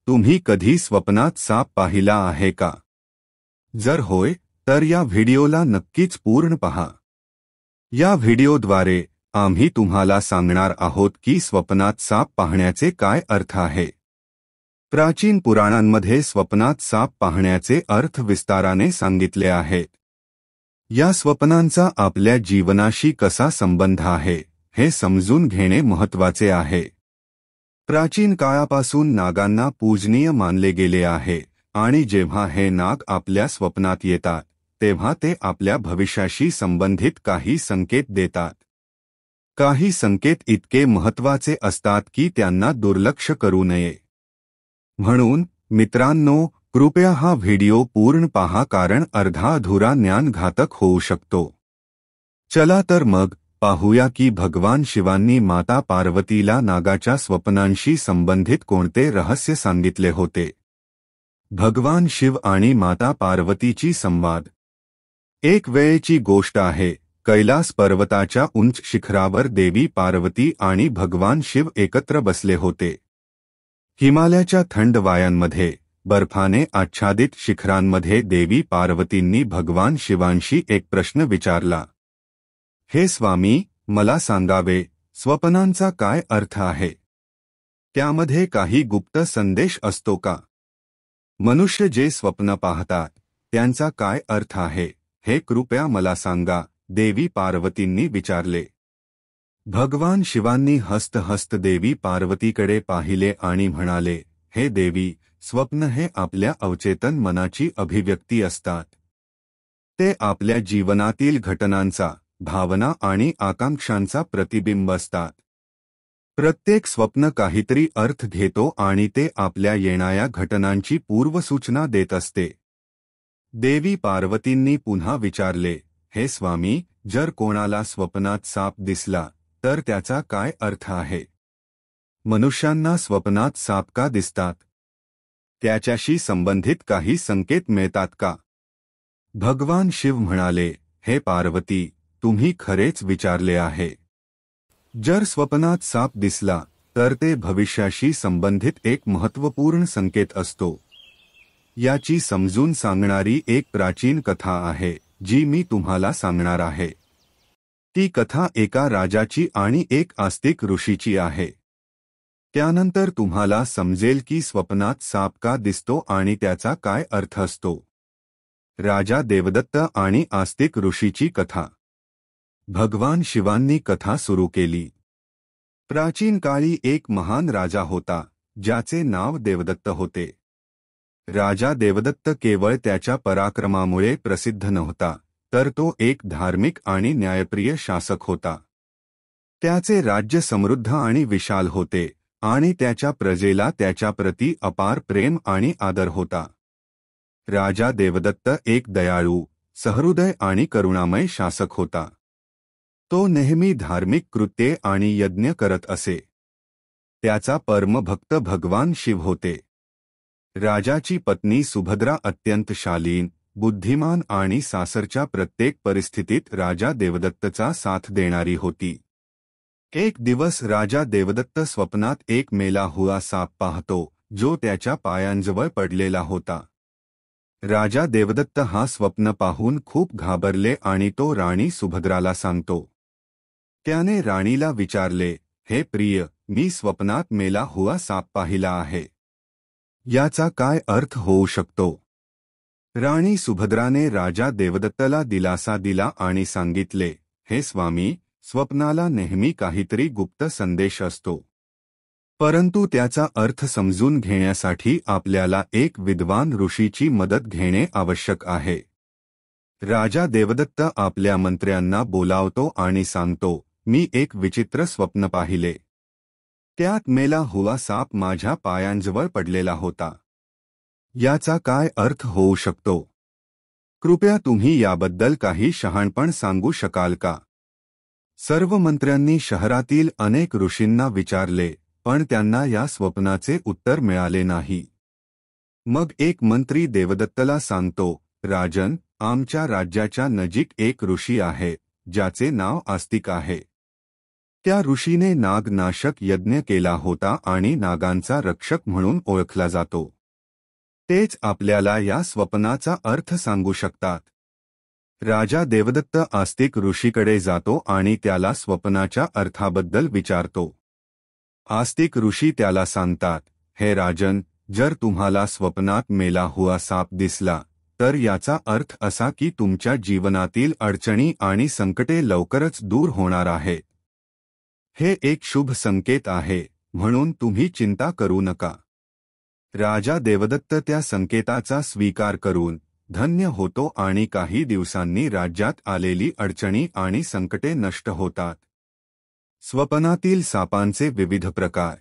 तुम्ही कधी स्वप्नात साप पाहिला आहे का? जर होय, तर या व्हिडिओला नक्कीच पूर्ण पहा. या व्हिडिओद्वारे आम्ही तुम्हाला सांगणार आहोत की स्वप्नात साप पाहण्याचे काय अर्थ आहे. प्राचीन पुराणांमध्ये स्वप्नात साप पाहण्याचे अर्थ विस्ताराने सांगितले आहेत. या स्वप्नांचा आपल्या जीवनाशी कसा संबंध आहे हे समजून घेणे महत्त्वाचे आहे. प्राचीन काळापासून नागांना पूजनीय मानले गेले आहे आणि जेव्हा हे नाग आपल्या स्वप्नात येतात तेव्हा ते आपल्या भविष्याशी संबंधित काही संकेत देतात. काही संकेत इतके महत्त्वाचे असतात की त्यांना दुर्लक्ष करू नये. म्हणून मित्रांनो, कृपया हा व्हिडिओ पूर्ण पहा कारण अर्धा अधुरा ज्ञान घातक होऊ शकतो. चला तर मग पाहूया की भगवान शिवांनी माता पार्वतीला नागाच्या स्वप्नांशी संबंधित कोणते रहस्य सांगितले होते. भगवान शिव आणि माता पार्वतीची संवाद. एक वेळेची गोष्ट आहे. कैलास पर्वताच्या उंच शिखरावर देवी पार्वती आणि भगवान शिव एकत्र बसले होते. हिमालयाच्या थंड वायांमध्ये बर्फाने आच्छादित शिखरांमध्ये देवी पार्वतींनी भगवान शिवांशी एक प्रश्न विचारला. हे स्वामी, मला सांगावे, स्वप्नांचा काय अर्थ आहे? त्यामध्ये काही गुप्त संदेश असतो का? मनुष्य जे स्वप्न पाहतात त्यांचा काय अर्थ आहे हे कृपया मला सांगा, देवी पार्वतींनी विचारले. भगवान शिवांनी हस्त देवी पार्वतीकडे पाहिले आणि म्हणाले, हे देवी, स्वप्न हे आपल्या अवचेतन मनाची अभिव्यक्ती असतात. ते आपल्या जीवनातील घटनांचा, भावना आणि आकांक्षांचा प्रतिबिंब असतात. प्रत्येक स्वप्न काहीतरी अर्थ घेतो आणि ते आपल्या येणाऱ्या घटनांची पूर्वसूचना देत असते. देवी पार्वतींनी पुन्हा विचारले, हे स्वामी, जर कोणाला स्वप्नात साप दिसला तर त्याचा काय अर्थ आहे? मनुष्यांना स्वप्नात साप का दिसतात? त्याच्याशी संबंधित काही संकेत मिळतात का? भगवान शिव म्हणाले, हे पार्वती, तुम्ही खरेच विचारले आहे. जर स्वप्नात साप दिसला तर ते भविष्याशी संबंधित एक महत्त्वपूर्ण संकेत असतो. याची समजून सांगणारी एक प्राचीन कथा आहे जी मी तुम्हाला सांगणार आहे. ती कथा एका राजाची आणि एक आस्तिक ऋषीची आहे. त्यानंतर तुम्हाला समजेल की स्वप्नात साप का दिसतो आणि त्याचा काय अर्थ असतो. राजा देवदत्त आणि आस्तिक ऋषीची कथा. भगवान शिवांनी कथा सुरू केली. प्राचीन काळी एक महान राजा होता ज्याचे नाव देवदत्त होते. राजा देवदत्त केवळ त्याच्या पराक्रमामुळे प्रसिद्ध नव्हता, तर तो एक धार्मिक आणि न्यायप्रिय शासक होता. त्याचे राज्य समृद्ध आणि विशाल होते आणि त्याच्या प्रजेला त्याच्याप्रती अपार प्रेम आणि आदर होता. राजा देवदत्त एक दयाळू, सहृदय आणि करुणामय शासक होता. तो नेहमी धार्मिक कृत्ये आणि यज्ञ करत असे. त्याचा परमभक्त भगवान शिव होते. राजाची पत्नी सुभद्रा अत्यंत शालीन, बुद्धिमान आणि सासरच्या प्रत्येक परिस्थितीत राजा देवदत्तचा साथ देणारी होती. एक दिवस राजा देवदत्त स्वप्नात एक मेला हुआ साप पाहतो जो त्याच्या पायांजवळ पडलेला होता. राजा देवदत्त हा स्वप्न पाहून खूप घाबरले आणि तो राणी सुभद्राला सांगतो. त्याने राणीला विचारले, हे प्रिय, मी स्वप्नात मेला हुआ साप पाहिला आहे. याचा काय अर्थ होऊ शकतो? राणी सुभद्राने राजा देवदत्तला दिलासा दिला आणि सांगितले, हे स्वामी, स्वप्नाला नेहमी काहीतरी गुप्त संदेश असतो. परंतु त्याचा अर्थ समजून घेण्यासाठी आपल्याला एक विद्वान ऋषीची मदत घेणे आवश्यक आहे. राजा देवदत्त आपल्या मंत्र्यांना बोलावतो आणि सांगतो, मी एक विचित्र स्वप्न पाहिले. त्यात मेला हुआ साप माझ्या पायांजवळ पडलेला होता. याचा काय अर्थ होऊ शकतो? कृपया तुम्ही याबद्दल काही शहाणपण सांगू शकाल का? सर्व मंत्र्यांनी शहरातील अनेक ऋषींना विचारले, पण त्यांना या स्वप्नाचे उत्तर मिळाले नाही. मग एक मंत्री देवदत्तला सांगतो, राजन, आमच्या राज्याच्या नजीक एक ऋषी आहे ज्याचे नाव आस्तिक आहे. त्या ऋषीने नागनाशक यज्ञ केला होता आणि नागांचा रक्षक म्हणून ओळखला जातो. तेच आपल्याला या स्वप्नाचा अर्थ सांगू शकतात. राजा देवदत्त आस्तिक ऋषीकडे जातो आणि त्याला स्वप्नाच्या अर्थाबद्दल विचारतो. आस्तिक ऋषी त्याला सांगतात, हे राजन, जर तुम्हाला स्वप्नात मेला हुआ साप दिसला तर याचा अर्थ असा की तुमच्या जीवनातील अडचणी आणि संकटे लवकरच दूर होणार आहेत. हे एक शुभ संकेत आहे, म्हणून तुम्ही चिंता करू नका. राजा देवदत्त त्या संकेताचा स्वीकार करून धन्य होतो आणि काही दिवसांनी राज्यात आलेली अडचणी आणि संकटे नष्ट होतात. स्वप्नातील सापांचे विविध प्रकार.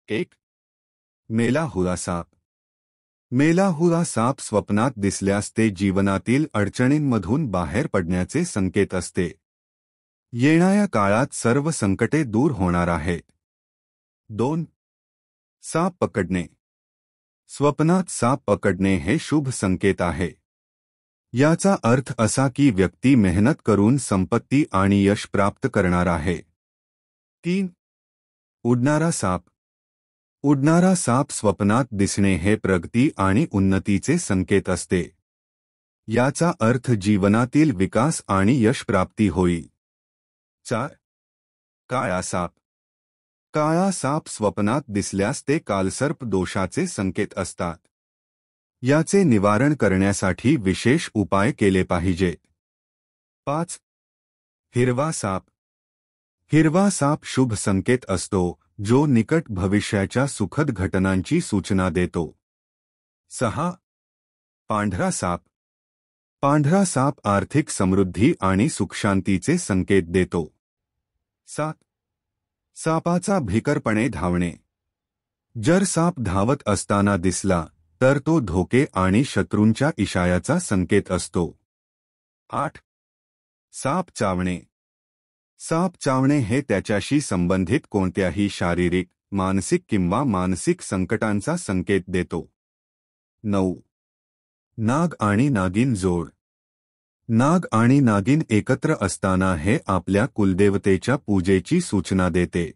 1. मेला हुआ साप. मेला हुआ साप स्वप्नात दिसल्यास ते जीवनातील अडचणींमधून बाहेर पडण्याचे संकेत असते. येणाऱ्या काळात सर्व संकटे दूर होणार आहेत. 2. साप पकडणे. स्वप्नात साप पकडणे हे शुभ संकेत आहे. याचा अर्थ असा की व्यक्ती मेहनत करून संपत्ती आणि यश प्राप्त करणार आहे. 3. उडणारा साप. उडणारा साप स्वप्नात दिसणे हे प्रगती आणि उन्नतीचे संकेत असते. याचा अर्थ जीवनातील विकास आणि यश प्राप्ती होईल. 4. काळा साप. काळा साप स्वप्नात दिसल्यास ते कालसर्प दोषाचे संकेत असतात. याचे निवारण करण्यासाठी विशेष उपाय केले पाहिजेत. 5. हिरवा साप. हिरवा साप शुभ संकेत असतो, जो निकट भविष्याच्या सुखद घटनांची सूचना देतो. 6. पांढरा साप. पांढरा साप आर्थिक समृद्धी आणि सुखशांतीचे संकेत देतो. 7. सापाचा भीकरपणे धावणे. जर साप धावत असताना दिसला तर तो धोके आणि शत्रूंच्या इशाऱ्याचा संकेत असतो. 8. साप चावणे. साप चावणे हे त्याच्याशी संबंधित कोणत्याही शारीरिक, मानसिक किंवा मानसिक संकटांचा संकेत देतो. 9. नाग आणि नागिन जोड. नाग आणि नागिन एकत्र असताना हे आपल्या कुलदेवतेच्या पूजेची सूचना देते.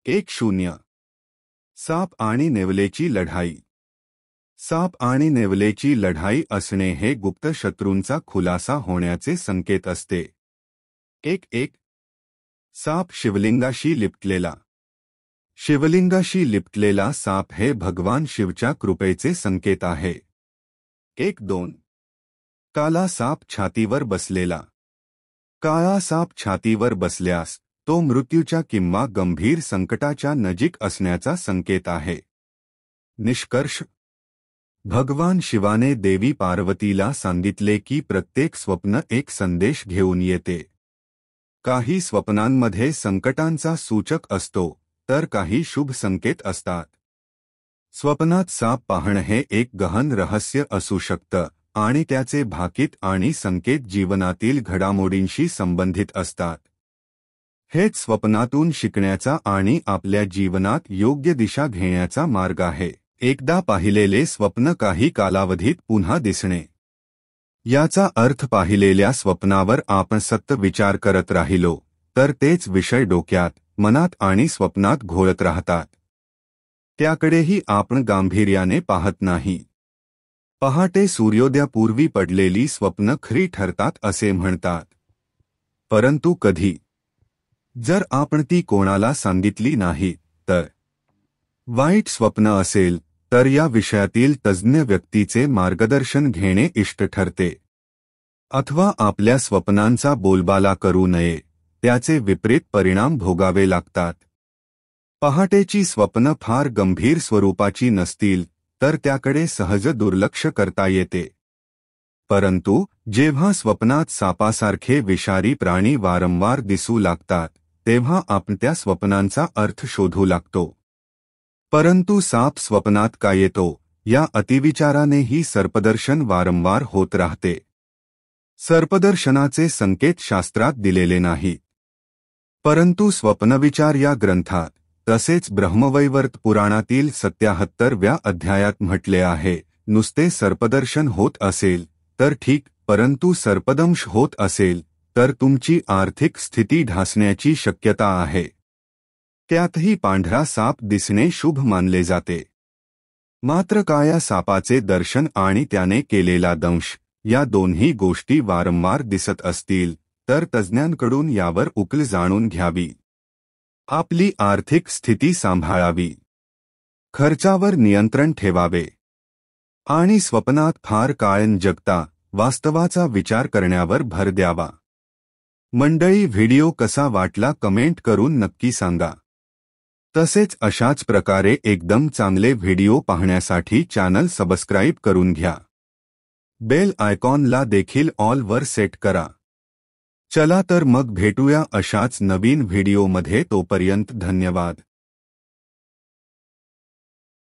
1-0. साप आणि नेवलेची लढाई. साप आणि नेवलेची लढाई असणे हे गुप्त शत्रूंचा खुलासा होण्याचे संकेत असते. 1-1. साप शिवलिंगाशी लिपटलेला. शिवलिंगाशी लिपटलेला साप हे भगवान शिवच्या कृपेचे संकेत आहे. 1-2. काला साप छातीवर बसलेला. काळा साप छातीवर बसल्यास तो मृत्यूच्या किंवा गंभीर संकटाच्या नजीक असण्याचा संकेत आहे. निष्कर्ष. भगवान शिवाने देवी पार्वतीला सांगितले की प्रत्येक स्वप्न एक संदेश घेऊन येते. काही स्वप्नांमध्ये संकटांचा सूचक असतो, तर काही शुभ संकेत असतात. स्वप्नात साप पाहणे हे एक गहन रहस्य असू शकतं आणि त्याचे भाकीत आणि संकेत जीवनातील घडामोडींशी संबंधित असतात. हेच स्वप्नातून शिकण्याचा आणि आपल्या जीवनात योग्य दिशा घेण्याचा मार्ग आहे. एकदा पाहिलेले स्वप्न काही कालावधीत पुन्हा दिसणे. याचा अर्थ पाहिलेल्या स्वप्नावर आपण सतत विचार करत राहिलो तर तेच विषय डोक्यात, मनात आणि स्वप्नात घोळत राहतात. त्याकडेही आपण गांभीर्याने पाहत नाही. पहाटे सूर्योदयापूर्वी पडलेली स्वप्न खरी ठरतात असे म्हणतात. परंतु कधी जर आपण ती कोणाला सांगितली नाही तर वाईट स्वप्न असेल तर या विषयातील तज्ज्ञ व्यक्तीचे मार्गदर्शन घेणे इष्ट ठरते. अथवा आपल्या स्वप्नांचा बोलबाला करू नये, त्याचे विपरीत परिणाम भोगावे लागतात. पहाटेची स्वप्न फार गंभीर स्वरूपाची नसतील तर त्याकडे सहज दुर्लक्ष करता येते. परंतु जेव्हा स्वप्नात सापासारखे विषारी प्राणी वारंवार दिसू लागतात तेव्हा आपण त्या स्वप्नांचा अर्थ शोधू लागतो. परंतु साप स्वप्नात का येतो या अतिविचारानेही सर्पदर्शन वारंवार होत राहते. सर्पदर्शनाचे संकेत शास्त्रात दिलेले नाहीत. परंतु स्वप्नविचार या ग्रंथात तसेच ब्रह्मवैवर्त पुराणातील 77व्या अध्यायात म्हटले आहे. नुसते सर्पदर्शन होत असेल तर ठीक, परंतु सर्पदंश होत असेल तर तुमची आर्थिक स्थिती ढासण्याची शक्यता आहे. त्यातही पांढरा साप दिसणे शुभ मानले जाते. मात्र काळ्या सापाचे दर्शन आणि त्याने केलेला दंश या दोन्ही गोष्टी वारंवार दिसत असतील तर तज्ज्ञांकडून यावर उकल जाणून घ्यावी. आपली आर्थिक स्थिती सांभाळावी. खर्चावर नियंत्रण ठेवावे. आणि स्वप्नात फार काळ न जगता वास्तवाचा विचार करण्यावर भर द्यावा. मंडळी, व्हिडिओ कसा वाटला कमेंट करून नक्की सांगा. तसेच अशाच प्रकारे एकदम चांगले व्हिडिओ पाहण्यासाठी चॅनल सबस्क्राईब करून घ्या. बेल आयकॉनला देखील ऑल वर सेट करा. चला तर मग भेटूया अशाच नवीन व्हिडिओमध्ये. तोपर्यंत धन्यवाद.